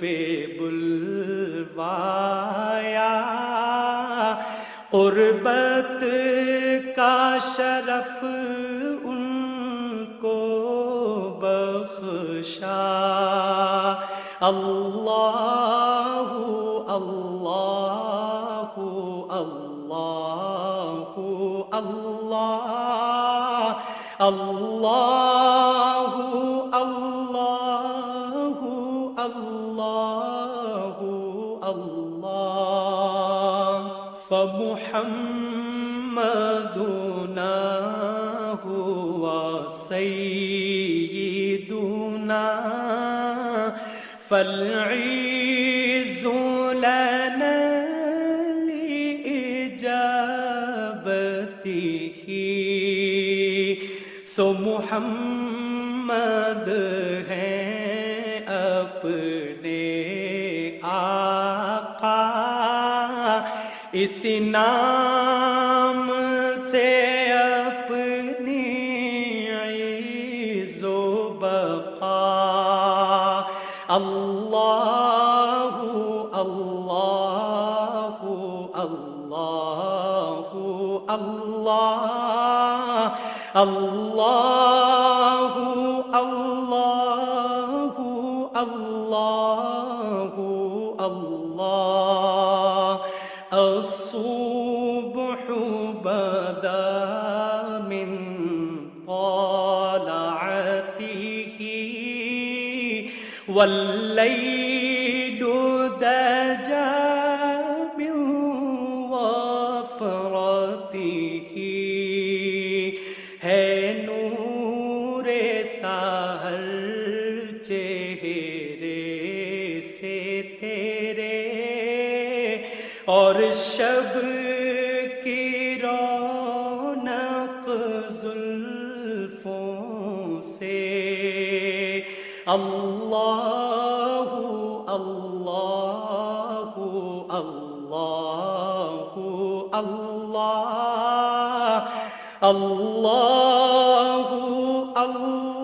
پہ بلوایا، قربت کا شرف ان کو بخشا۔ اللہ اللہ اللہ اللہ اللہ اللہ اللہ اللہ فمحمدنا هو سیدنا فالعز لنا لإجابته، سو محمد ہیں اپنے آقا، اس نام سے اپنی عز و بقا۔ اللہ اللہ اللہ اللہ اللہ اللہ اللہ اللہ الصبح بدا من طلعته والليل دجى من وفرته، ہے نور سحر چہرے سے تیرے، اور شب کی رونق زلفوں سے۔ اللہ اللہ اللہ اللہ اللہ اللہ